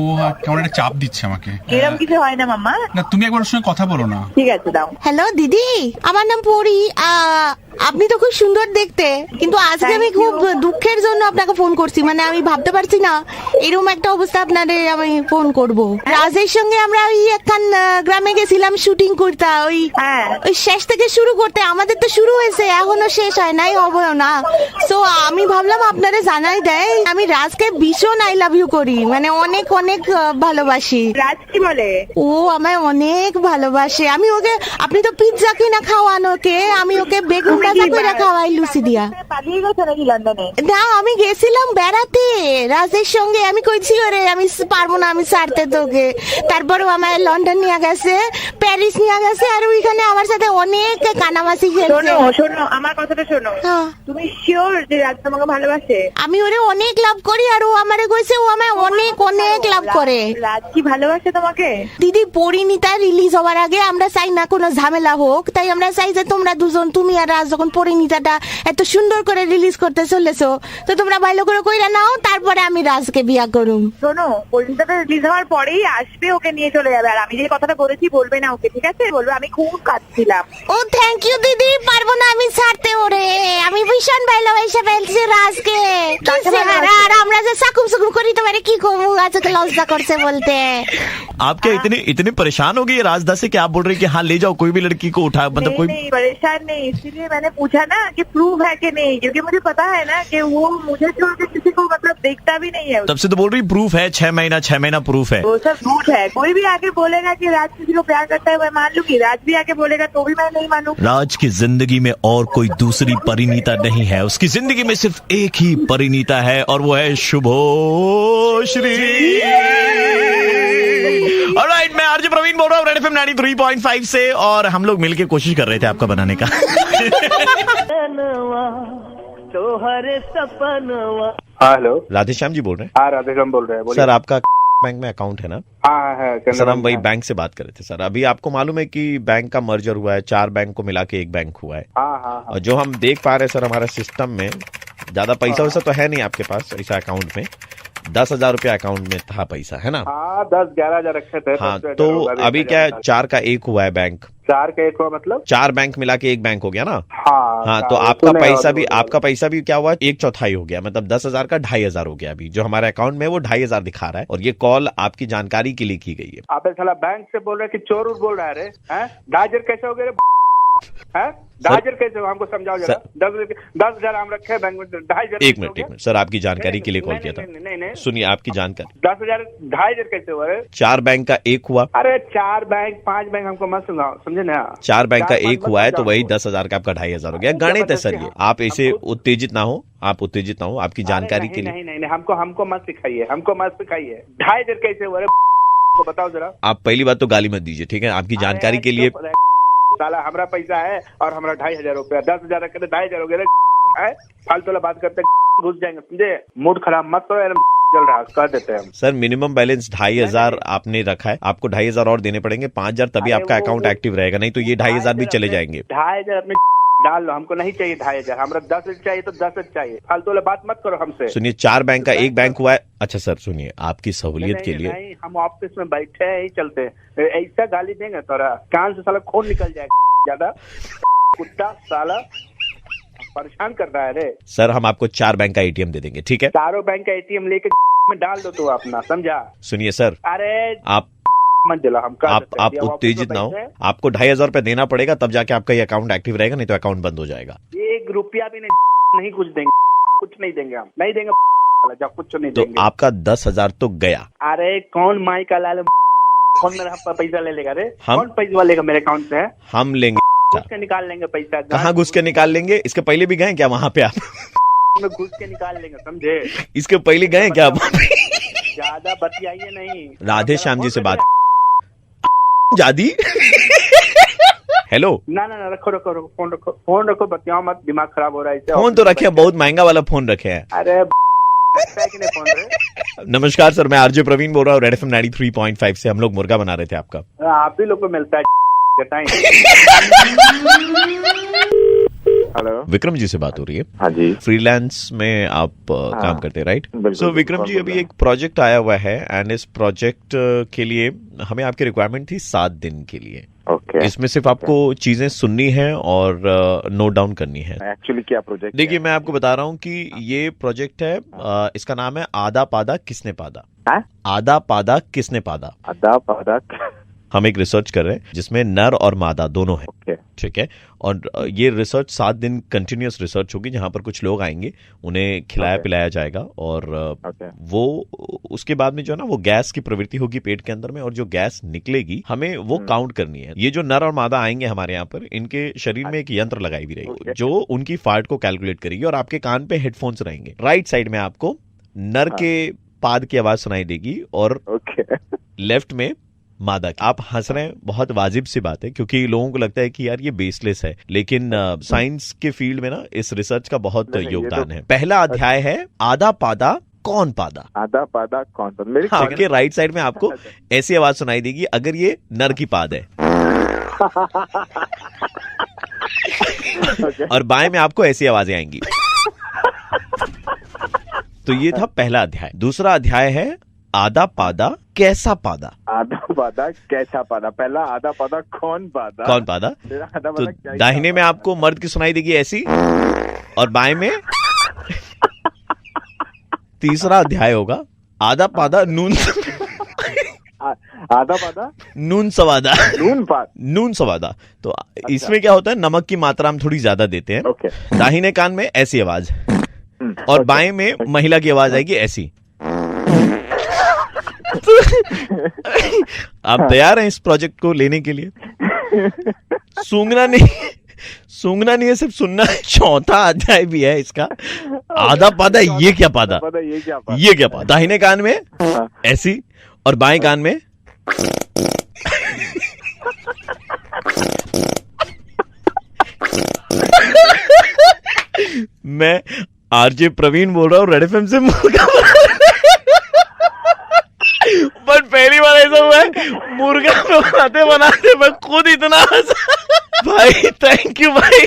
কেমন একটা চাপ দিচ্ছে আমাকে। এরকম কিছু হয় না মামা। না, তুমি একবার ওর সঙ্গে কথা বলো না। ঠিক আছে, দাও। হ্যালো দিদি, আমার নাম পরি। আপনি তো খুব সুন্দর দেখতে, কিন্তু আজকে আমি খুব দুঃখের জন্য আপনাকে ফোন করছি। মানে আমি ভাবতে পারছি না এরকম একটা অবস্থা আপনাদের আমি ফোন করব। রাজের সঙ্গে আমরা ওই একখান গ্রামে গেছিলাম শুটিং করতে, ওই শেষ থেকে শুরু করতে। আমাদের তো শুরু হয়েছে, এখনো শেষ হয় নাই, হবেও না। সো আমি ভাবলাম আপনারা জানাই দেয়, আমি রাজকে ভীষণ আই লাভ ইউ করি, মানে অনেক অনেক ভালোবাসি। রাজ কি বলে? ও আমায় অনেক ভালোবাসে। আমি ওকে, আপনি তো পিৎজা কিনা খাওয়ান ওকে, আমি ওকে বেগুন ভাজা করে খাওয়াই লুচি দিয়া। পালিয়ে গেছে নাকি লন্ডনে? না, আমি গেছিলাম বেড়াতে রাজের সঙ্গে। আমি কইছি ওরে আমি পারবো না, আমি ছাড়তে তোকে। তারপরেও আমায় লন্ডন নিয়ে গেছে, প্যারিস নিয়ে গেছে, আর ওইখানে আমার সাথে অনেক কানামাছি খেলছে। শোনো শোনো, আমার কথাটা শোনো। তুমি শিওর যে রাজ তোমাকে ভালোবাসে? আমি ওরে অনেক লাভ করি, আর ও আমারে কইছে ও আমায় অনেক অনেক লাভ করে। রাজ কি ভালোবাসে তোমাকে? দিদি, পরিণীতা রিলিজ হওয়ার আগে আমরা চাই না কোনো ঝামেলা হোক, তাই আমরা চাই যে তোমরা দুজন, তুমি আর রাজ, যখন পরিণীতাটা এত সুন্দর করে রিলিজ করতে চলেছো, তো তোমরা ভালো করে কইরা নাও, তারপরে আমি রাজকে বিয়া করুম। শোনো, পরিণীতাটা রিলিজ হওয়ার পরেই আসবে, ওকে নিয়ে চলে যাবে। আর আমি যে কথাটা বলেছি বলবে না ওকে, ঠিক আছে? বলবে আমি খুব কাঁদছিলাম। ও থ্যাংক ইউ দিদি, পারবো না আমি ছাড়তে ওরে। আমি ভীষণ ভালোবাসা ফেলছি রাজকে। আর আমরা যে সাকুম সুকুম করি, তোমারে কি কমু, আজকে লজ্জা করছে বলতে। आप क्या इतने परेशान हो गए राजदा से कि आप बोल रहे हैं कि हाँ ले जाओ कोई भी लड़की को उठा, मतलब कोई नहीं परेशान नहीं, इसीलिए मैंने पूछा ना कि प्रूफ है कि नहीं, क्योंकि मुझे पता है ना कि वो मुझे छोड़ के किसी को मतलब देखता भी नहीं है। तब से तो बोल रही प्रूफ है, 6 महीना प्रूफ है। वो सब झूठ है। कोई भी आके बोलेगा कि राज किसी को प्यार करता है मैं मान लूंगी, राज भी आके बोलेगा तो भी मैं नहीं मानूं। राज की जिंदगी में और कोई दूसरी परिणीता नहीं है, उसकी जिंदगी में सिर्फ एक ही परिणीता है, और वो है शुभोश्री। ऑलराइट, मैं आरजे प्रवीण बोल रहा हूँ रेड एफएम 93.5 से, और हम लोग मिलके कोशिश कर रहे थे आपका बनाने का। हेलो, राधेश्याम जी बोल रहे हैं? हाँ राधेश्याम बोल रहे हैं। सर आपका बैंक में अकाउंट है ना? हाँ है सर हम वही बैंक से बात कर रहे थे सर। अभी आपको मालूम है कि बैंक का मर्जर हुआ है, 4 बैंक को मिला के एक बैंक हुआ है। हाँ। और जो हम देख पा रहे हैं सर, हमारे सिस्टम में ज्यादा पैसा वैसा तो है नहीं आपके पास ऐसा अकाउंट में। 10,000 रुपया अकाउंट में था पैसा, है ना? हाँ 10-11 हजार रखे थे। हाँ, तो अभी क्या 4 का 1 हुआ है बैंक। 4 का 1 हुआ मतलब 4 बैंक मिला के 1 बैंक हो गया ना? हाँ, तो आपका पैसा भी क्या हुआ, 1/4 हो गया, मतलब 10,000 का 2,500 हो गया। अभी जो हमारे अकाउंट में वो 2,500 दिखा रहा है, और ये कॉल आपकी जानकारी के लिए की गई है। आप साला बैंक से बोल रहे कि चोर बोल रहा है रे? 2,000 कैसे हो गए? 2,000 कैसे हो? हमको समझाओ जरा। 10,000 हम रखे बैंक में, 2,500। एक मिनट सर, आपकी जानकारी के लिए कॉल किया था। नहीं सुनिए आपकी जानकारी। 10,000 2,500 कैसे हुआ? 4 बैंक का 1 हुआ। अरे 4 बैंक 5 बैंक हमको मत सुनाओ, समझे ना? 4 बैंक का 1 हुआ है, तो वही 10,000 का आपका 2,500 हो गया। गणित है सर ये, आप ऐसे उत्तेजित ना हो, आपकी जानकारी के लिए। नहीं, हमको मत सिखाइए, 2,500 कैसे हुआ? बताओ जरा। आप पहली बात तो गाली मत दीजिए, ठीक है? आपकी जानकारी के लिए। साला हमारा पैसा है और हमारा 2,500 रुपया, 10,000 रखे थे, 2,500 हो गए। फालतू वाला बात करते घुस जाएंगे, समझे? मूड खराब मत करो, चल रहा कह देते हैं हम। सर मिनिमम बैलेंस 2,500 आपने रखा है, आपको 2,500 और देने पड़ेंगे, 5,000 तभी आपका अकाउंट एक्टिव रहेगा, नहीं तो ये 2,500 भी चले जाएंगे। 2,500 अपने डाल लो, हमको नहीं चाहिए 2,500, हमारा 10 चाहिए तो 10 चाहिए। फालतू वाला बात मत करो हमसे। सुनिए, 4 बैंक का 1 बैंक हुआ है। अच्छा सर सुनिए, आपकी सहूलियत के लिए नहीं, हम ऑफिस में बैठे हैं, ही चलते हैं। ऐसा गाली देंगे तोरा कान से साला खून निकल जाएगा। ज्यादा कुत्ता साला परेशान कर रहा है रे। सर हम आपको 4 बैंक का ATM दे देंगे, ठीक है? 4 बैंक का ATM लेके में डाल दो तो अपना, समझा? सुनिए सर, अरे आप मत दिला, हम कर देते हैं। आप दिया वापस उत्तेजित ना हो, पैसे। आपको 2,500 रुपए देना पड़ेगा, तब जाके आपका ये अकाउंट एक्टिव रहेगा, नहीं तो अकाउंट बंद हो जाएगा। 1 रुपया भी नहीं कुछ देंगे, कुछ नहीं देंगे, हम नहीं देंगे जा, कुछ नहीं तो देंगे। आपका 10,000 तो गया। अरे कौन माई का लाल, कौन मेरा पैसा ले लेगा? रे हम- कौन पैसा लेगा मेरे अकाउंट से? हम लेंगे। घुस के निकाल लेंगे पैसा। कहाँ घुस के निकाल लेंगे? इसके पहले भी गए क्या वहां पे आप? में घुस के निकाल लेंगे, समझे? इसके पहले गए क्या आप? ज्यादा बतियाइए नहीं। राधे श्याम जी से बात जादी। हेलो, ना ना ना, रखो रखो रखो, फोन रखो, बतियाओ मत, दिमाग खराब हो रहा है इससे। फोन तो रखे, बहुत महंगा वाला फोन रखे हैं। अरे कि नहीं फोन रे? नमस्कार सर, मैं आरजे प्रवीण बोल रहा हूँ, रेड एफएम 93.5 से। हम लोग मुर्गा बना रहे थे आपका। आप ही लोग को मिलता है हेलो, विक्रम जी से बात हो रही है। हाँ जी, फ्रीलांस में आप काम करते हैं, राइट? बिल्कुल, सो विक्रम जी, अभी एक प्रोजेक्ट आया हुआ है एंड इस प्रोजेक्ट के लिए हमें आपकी रिक्वायरमेंट थी 7 दिन के लिए। ओके। इसमें सिर्फ आपको चीजें सुननी है और नोट डाउन करनी है। एक्चुअली क्या प्रोजेक्ट? देखिए, मैं आपको बता रहा हूँ कि ये प्रोजेक्ट है, इसका नाम है आधा पादा किसने पादा। आधा पादा किसने पादा। आधा पादा। हम एक रिसर्च कर रहे हैं जिसमें नर और मादा दोनों है। ओके। ठीक है, और ये रिसर्च 7 दिन कंटिन्यूअस रिसर्च होगी, जहां पर कुछ लोग आएंगे, उन्हें खिलाया पिलाया जाएगा और वो उसके बाद में जो है ना, वो गैस की प्रवृत्ति होगी पेट के अंदर में, और जो गैस निकलेगी हमें वो काउंट करनी है। ये जो नर और मादा आएंगे हमारे यहाँ पर, इनके शरीर में एक यंत्र लगाई हुई रहेगी जो उनकी फार्ट को कैलकुलेट करेगी, और आपके कान पे हेडफोन्स रहेंगे। राइट साइड में आपको नर के पाद की आवाज सुनाई देगी और लेफ्ट में मादा। आप हंस रहे हैं, बहुत वाजिब सी बात है, क्योंकि लोगों को लगता है कि यार ये बेसलेस है, लेकिन साइंस के फील्ड में ना इस रिसर्च का बहुत योगदान है। पहला अध्याय है आधा पादा कौन पादा। आधा पादा कौन पादा? मेरे आपके राइट साइड में आपको ऐसी आवाज सुनाई देगी अगर ये नर की पाद है, और बाएं में आपको ऐसी आवाजें आएंगी। तो ये था पहला अध्याय। दूसरा अध्याय है आधा पादा कैसा पादा। आधा पादा कैसा पादा? पहला आधा पादा कौन पादा? कौन पादा? तो दाहिने में आपको मर्द की सुनाई देगी ऐसी, और बाएं में तीसरा अध्याय होगा आधा पादा नून। आधा पादा नून सवादा। नून सवादा। तो इसमें क्या होता है, नमक की मात्रा हम थोड़ी ज्यादा देते हैं। दाहिने कान में ऐसी आवाज, और बाएं में महिला की आवाज आएगी ऐसी। आप तैयार हैं इस प्रोजेक्ट को लेने के लिए? सूंघना नहीं है, सिर्फ सुनना है। चौथा अध्याय भी है इसका, आधा पादा ये क्या पादा, ये क्या पादा। दाहिने कान में ऐसी, और बाएं कान में मैं आरजे प्रवीण बोल रहा हूँ, रेड एफएम से मुर्गा। बट पहली बार ऐसा हुआ है, मुर्गा बनाते बनाते मैं खुद इतना हंसा। भाई थैंक यू भाई।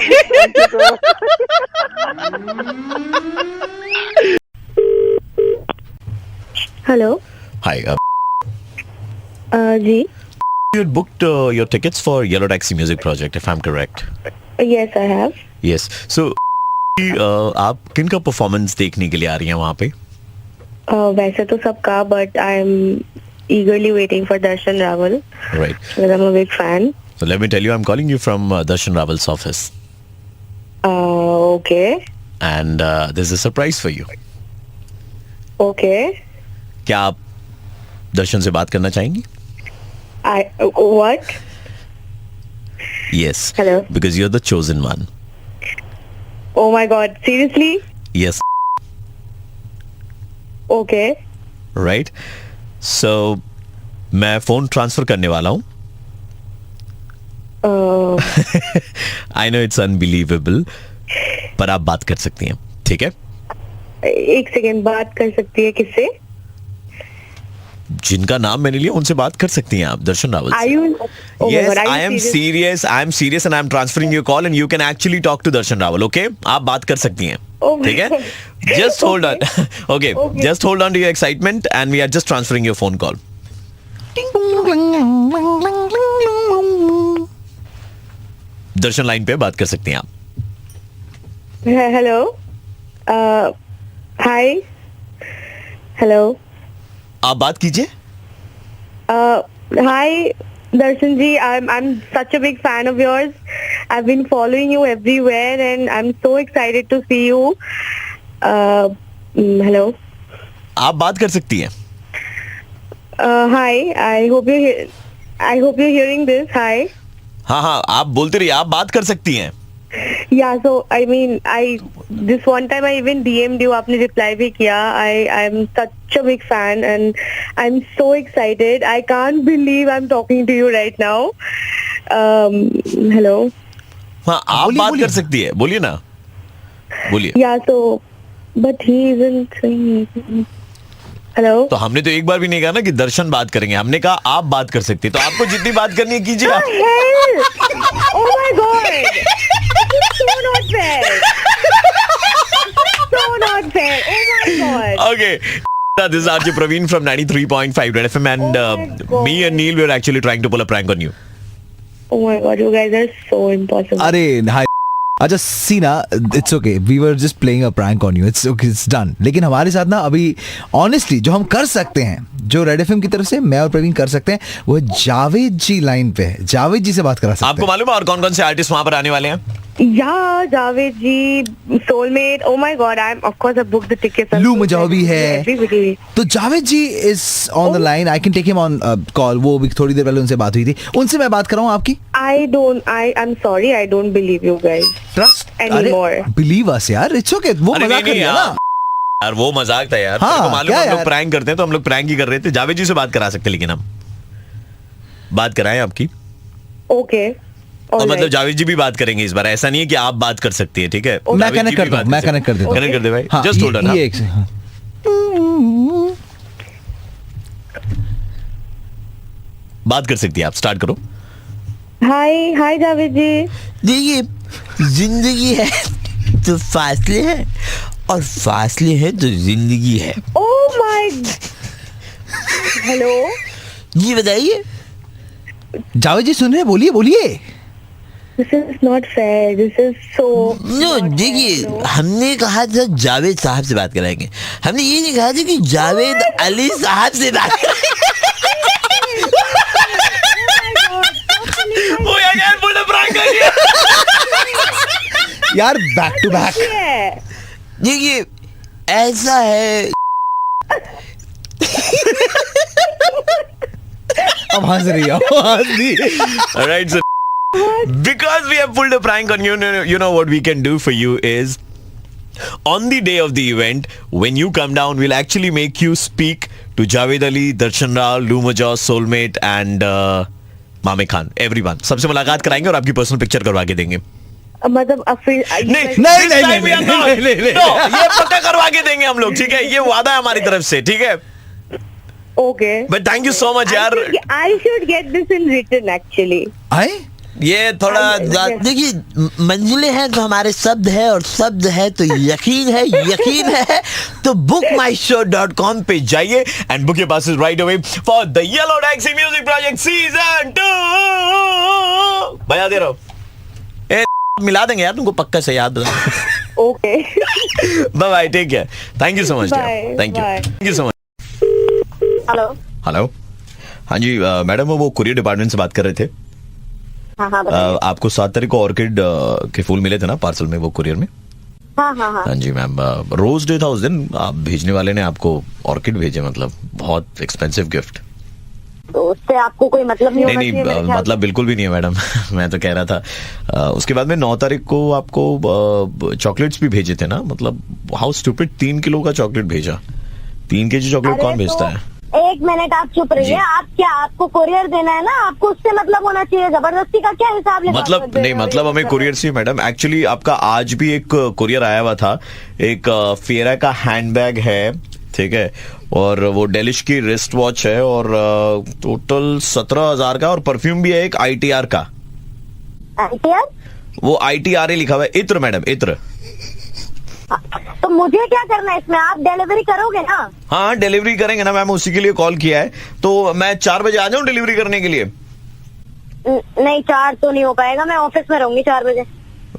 हेलो। हाय, जी। you had booked your tickets for Yellow Taxi Music Project, if I'm correct. Yes, I have. Yes. So, आप किन का परफॉर्मेंस देखने के लिए आ रही हैं वहाँ पे? वैसे तो सबका, but I'm eagerly waiting for Darshan Rawal. Right. Because I'm a big fan. So let me tell you, I'm calling you from Darshan Rawal's office. Okay. And there's a surprise for you. Okay. क्या आप दर्शन से बात करना चाहेंगी? What? Yes. Hello. Because you're the chosen one. Oh my God! Seriously? Yes. Okay. Right. So मैं फोन ट्रांसफर करने वाला हूँ। I know it's unbelievable, पर आप बात कर सकती हैं, ठीक है? एक सेकेंड, बात कर सकती है किससे? जिनका नाम मैंने लिया उनसे बात कर सकती हैं आप, दर्शन Rawal. Yes, I am serious. I am serious and I am transferring your call and you can actually talk to Darshan Rawal, okay? आप बात कर सकती हैं, ठीक है? Just hold on. Okay, just hold on to your excitement and we are just transferring your phone call. Darshan line पे बात कर सकती हैं आप। हेलो। हाय। हेलो। आप बात कीजिए। Hi, Darshan ji. I'm such a big fan of yours. I've been following you everywhere, and I'm so excited to see you. Hello. आप बात कर सकती हैं। Hi. I hope you're hearing this. Hi. हाँ, आप बोलते रहिए, आप बात कर सकती हैं। Yeah. So I mean, this one time I even DM'd you. आपने reply भी किया. I'm such a big fan, and I'm so excited. I can't believe I'm talking to you right now. Hello. हाँ, आप बात कर सकती है, बोलिए ना, बोलिए। Yeah. So, but he isn't saying anything. Hello. तो हमने तो एक बार भी नहीं कहा ना कि दर्शन बात करेंगे, हमने कहा आप बात कर सकती है, तो आपको जितनी बात करनी है कीजिए। Oh my God. So not fair. So not fair. Oh my God. Okay. This is RJ Praveen from 93.5 Red FM, and me and Neil were actually trying to pull a prank on you. Oh my God, you guys are so impossible. अरे हाय, अच्छा सी ना, it's okay, we were just playing a prank on you, it's okay, it's done. लेकिन हमारे साथ ना अभी ऑनेस्टली जो हम कर सकते हैं, जो रेड एफएम की तरफ से मैं और प्रवीण कर सकते हैं, वो जावेद जी लाइन पे है। जावेद जी से बात करा सकते हैं। आपको मालूम है और कौन कौन से आर्टिस्ट वहां पर आने वाले हैं? Yeah, Javed ji, Soulmate. Oh my God, of course I booked the tickets. लू मजाओ भी है। Everybody. तो Javed ji is on the line, I can take him on call. वो भी थोड़ी देर पहले उनसे बात हुई थी, उनसे मैं बात कर रहा हूँ आपकी। I'm sorry, I don't believe you guys. Trust Anymore. Believe us यार, इट्स ओके, वो मजाक कर लिया ना यार, वो मजाक था यार। हाँ, तो मालूम है हम लोग यार? प्रैंक करते हैं, तो हम लोग प्रैंक ही कर रहे थे। जावेद जी से बात करा सकते, लेकिन हम बात कराएं आपकी। Okay. और मतलब जावेद जी भी बात करेंगे इस बार, ऐसा नहीं है कि आप बात कर सकती है, ठीक है? मैं कनेक्ट करता हूँ, मैं कनेक्ट कर देता हूँ। कनेक्ट कर दे भाई, हाँ, जस्ट होल्ड ऑन। ये एक से, हाँ। बात कर सकती है आप, स्टार्ट करो। Hi, Javed ji. देखिए, जिंदगी है तो फासले हैं, और फासले हैं तो जिंदगी है। Oh my. Hello. जी बताइए। जावेद जी सुन रहे हैं, बोलिए बोलिए। This is not fair. This is so. No देखिए, हमने कहा था जावेद साहब से बात कराएंगे, हमने ये नहीं कहा था कि जावेद अली साहब से बात वो यार पूरा प्रैंक कर दिया यार, बैक टू बैक। देखिए, ऐसा है। अब हंस रही है, Alright, so because we have pulled a prank on you, you know what we can do for you is, on the day of the event, when you come down, we'll actually make you speak to Javed Ali, Darshan Rao, Lou Major, Soulmate, and Mame Khan, everyone. सबसे मुलाकात कराएंगे और आपकी पर्सनल पिक्चर करवा के देंगे। मतलब नहीं, ये पक्का करवा के देंगे हम लोग, ठीक है? ये वादा है हमारी तरफ से, ठीक है? Okay. But thank you so much यार। I should get this in written actually. आए? ये थोड़ा देखिए, मंजिलें हैं तो हमारे शब्द है, और शब्द है तो यकीन है, यकीन है तो bookmyshow.com पे जाइए and book your passes right away for the Yellow Taxi Music Project Season 2। बजा दे रहा हूँ, मिला देंगे यार तुमको, पक्का से याद रखना। Okay. Bye bye, take care. Thank you so much. Bye. Thank you so much. Hello. Hello, हाँ जी मैडम, वो कुरियर डिपार्टमेंट से बात कर रहे थे। हाँ, आपको 7 तारीख को ऑर्किड के फूल मिले थे ना पार्सल में, वो कुरियर में? हाँ जी मैम, रोज डे था उस दिन, आप भेजने वाले ने आपको ऑर्किड भेजे, मतलब बहुत एक्सपेंसिव गिफ्ट। तो उससे आपको कोई मतलब नहीं? नहीं, मतलब बिल्कुल भी नहीं है मैडम। मैं तो कह रहा था उसके बाद में 9 तारीख को आपको चॉकलेट्स भी भेजे थे ना, मतलब हाउ स्टूपिड, 3 किलो का चॉकलेट भेजा। 3 kg चॉकलेट कौन भेजता है? एक मिनट आप चुप रहिए। आप क्या, आपको कुरियर देना है ना, आपको उससे मतलब होना चाहिए, जबरदस्ती का क्या हिसाब ले? मतलब नहीं, मतलब हमें कुरियर से मैडम, एक्चुअली आपका आज भी एक कुरियर आया हुआ था, एक फेरा का हैंडबैग है, ठीक है, और वो डेलिश की रिस्ट वॉच है, और टोटल 17,000 का, और परफ्यूम भी है एक ITR का। ITR? वो ITR लिखा हुआ है, इत्र मैडम, इत्र। तो मुझे क्या करना है इसमें? आप डिलीवरी करोगे ना? हाँ, डिलीवरी करेंगे ना मैम, उसी के लिए कॉल किया है। तो मैं 4 बजे आ जाऊँ डिलीवरी करने के लिए? नहीं, 4 तो नहीं हो पाएगा, मैं ऑफिस में रहूंगी 4 बजे।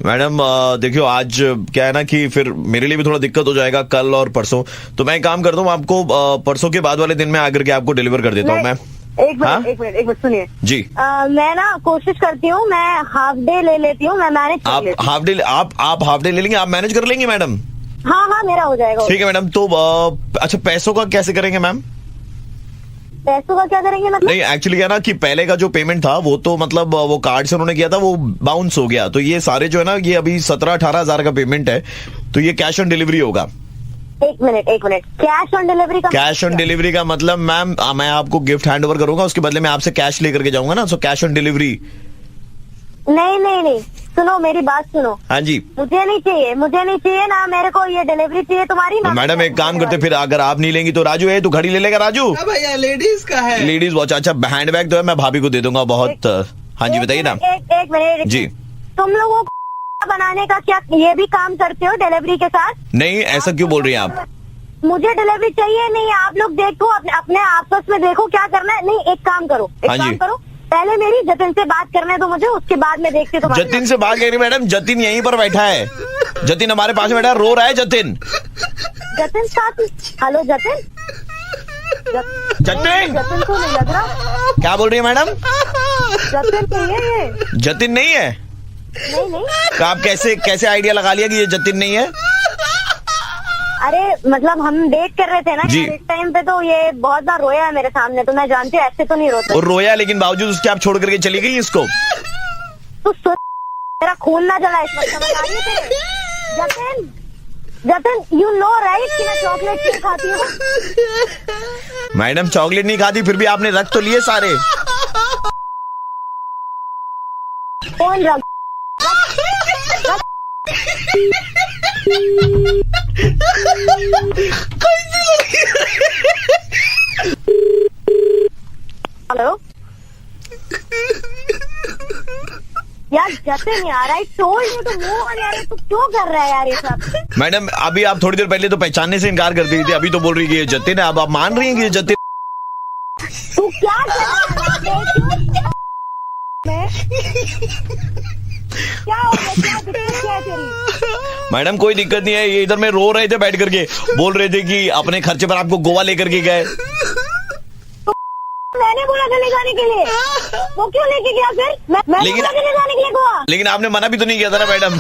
मैडम देखियो, आज क्या है ना कि फिर मेरे लिए भी थोड़ा दिक्कत हो जाएगा कल और परसों, तो मैं एक काम करता हूँ, आपको परसों के बाद वाले दिन में आकर के आपको डिलीवर कर देता हूँ मैं। एक मिनट सुनिए जी। मैं ना कोशिश करती हूँ, मैं हाफ डे ले लेती हूँ, मैं मैनेज कर लेती हूँ। आप हाफ डे ले लेंगे, आप मैनेज कर लेंगे मैडम? हाँ मेरा हो जाएगा। ठीक है मैडम। तो अच्छा, पैसों का कैसे करेंगे मैम? पैसों का क्या करेंगे मतलब? नहीं, एक्चुअली क्या ना कि पहले का जो पेमेंट था वो तो मतलब वो कार्ड से उन्होंने किया था, वो बाउंस हो गया, तो ये सारे जो है ना, ये अभी 17-18 हजार का पेमेंट है, तो ये कैश ऑन डिलीवरी होगा। एक मिनट कैश ऑन डिलीवरी का? कैश ऑन डिलीवरी का मतलब मैम, मैं आपको गिफ्ट हैंड ओवर करूंगा, उसके बदले में आपसे कैश लेकर के जाऊंगा ना, सो कैश ऑन डिलीवरी। नहीं, सुनो मेरी बात सुनो। हाँ जी। मुझे नहीं चाहिए ना, मेरे को ये डिलीवरी चाहिए तुम्हारी। मैडम एक काम करते, फिर अगर आप नहीं लेंगी तो राजू है, तू घड़ी ले लेगा राजू। भैया लेडीज का है। लेडीज वॉच, अच्छा हैंड बैग तो है, मैं भाभी को दे दूंगा बहुत। हाँ जी बताइए ना। एक मिनट जी। तुम लोगों को बनाने का क्या ये भी काम करते हो डिलीवरी के साथ? नहीं, ऐसा क्यों बोल रही हैं आप? मुझे डिलीवरी चाहिए नहीं, आप लोग देखो अपने आपस में देखो क्या करना है। नहीं, एक काम करो, पहले मेरी जतिन से बात करने दो मुझे, उसके बाद में देखती हूँ। जतिन से बात करिए मैडम, जतिन यहीं पर बैठा है, जतिन हमारे पास बैठा है, रो रहा है जतिन साथ। हेलो जतिन को नहीं लग रहा? क्या बोल रही है मैडम? जतिन नहीं है ये? जतिन नहीं है? नहीं। तो आप कैसे आइडिया लगा लिया कि ये जतिन नहीं है? अरे मतलब हम डेट कर रहे थे ना इस टाइम पे, तो ये बहुत बार रोया है मेरे सामने, तो मैं जानती हूँ ऐसे तो नहीं रोता। और रोया, लेकिन बावजूद उसके आप छोड़ करके चली गई इसको? तो मेरा खून ना जला इस वक्त, समझ आ रही है तेरे? जतिन यू नो राइट कि मैं चॉकलेट क्यों खाती हूँ? मैडम चॉकलेट नहीं खाती, फिर भी आपने रख तो लिए सारे। कौन रख? हेलो यार जतिन यार, I told you to move on यार, तू क्यों कर रहा है यार ये सब? मैडम अभी आप थोड़ी देर पहले तो पहचानने से इनकार कर दी थी, अभी तो बोल रही है कि ये जतिन है, अब आप मान रही हैं कि ये जतिन? तू क्या कर रहा है? क्या हो गया? क्या दिक्कत क्या है तेरी? मैडम कोई दिक्कत नहीं है, ये इधर में रो रहे थे बैठ करके, बोल रहे थे कि अपने खर्चे पर आपको गोवा लेकर के गए। मैंने बोला था ले जाने के लिए, वो क्यों लेके गया फिर? मैंने बोला था ले जाने के लिए गोवा। लेकिन आपने मना भी तो नहीं किया था ना मैडम।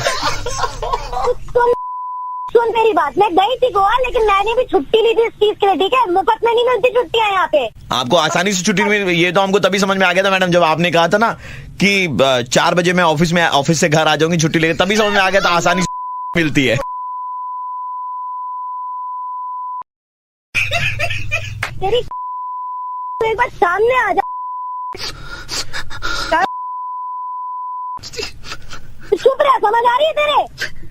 सुन मेरी बात, मैं गई थी गोवा, लेकिन मैंने भी छुट्टी ली थी इस चीज के लिए, ठीक है? मुफ्त में नहीं मिलती छुट्टियां यहाँ पे। आपको आसानी से छुट्टी मिल, ये तो हमको तभी समझ में आ गया था मैडम, जब आपने कहा था ना कि 4 बजे मैं ऑफिस से घर आ जाऊंगी छुट्टी लेकर, तभी समझ में आ गया था आसानी से मिलती है। तेरी एक बार सामने आ जा। चुप रह, समझ आ रही है तेरे?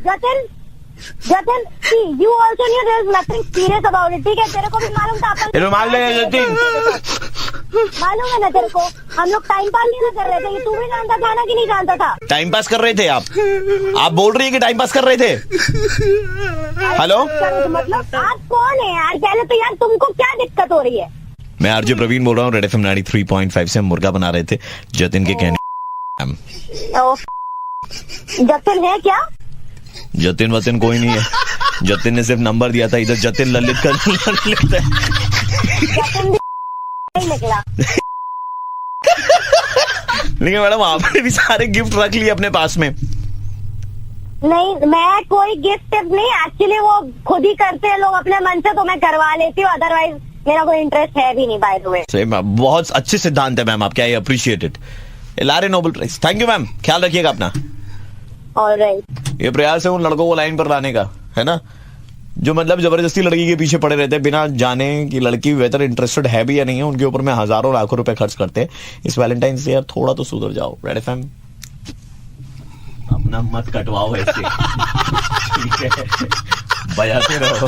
Jatin you also knew there is nothing serious about it, ठीक है? तेरे को भी मालूम था अपन मान ले जतिन, मालूम है ना तेरे को, हम लोग टाइम पास नहीं कर रहे थे, ये तू भी जानता था ना कि नहीं जानता था? टाइम पास कर रहे थे आप बोल रही है कि टाइम पास कर रहे थे? हेलो मतलब आप कौन है यार? पहले तो यार तुमको क्या दिक्कत हो रही है? मैं आरजे प्रवीण बोल रहा हूँ, रेड एफएम 93.5 से। हम मुर्गा बना रहे थे जतिन के कहने। जतिन है क्या? जतिन वतिन कोई नहीं है, जतिन ने सिर्फ नंबर दिया था, इधर जतिन ललित का लिखता है। जतिन नहीं निकला। लेकिन मैडम आपने भी सारे गिफ्ट रख लिए अपने पास में। नहीं, मैं कोई गिफ्ट नहीं, एक्चुअली वो खुद ही करते हैं लोग अपने मन से, तो मैं करवा लेती हूँ, अदरवाइज मेरा कोई इंटरेस्ट है भी नहीं। बाय द वे सही मैम, बहुत अच्छे सिद्धांत है मैम आपके, आई अप्रिशिएट इट। लारे Nobel prize, thank you ma'am, ख्याल रखिएगा अपना। ऑलराइट। ये प्रयास है उन लड़कों को लाइन पर लाने का, है ना, जो मतलब जबरदस्ती लड़की के पीछे पड़े रहते हैं बिना जाने कि लड़की वेदर इंटरेस्टेड है भी या नहीं है, उनके ऊपर में हजारों लाखों रुपए खर्च करते हैं। इस वैलेंटाइन से यार थोड़ा तो सुधर जाओ। रेड एफएम अपना मत कटवाओ ऐसे, ठीक है, बजाते रहो।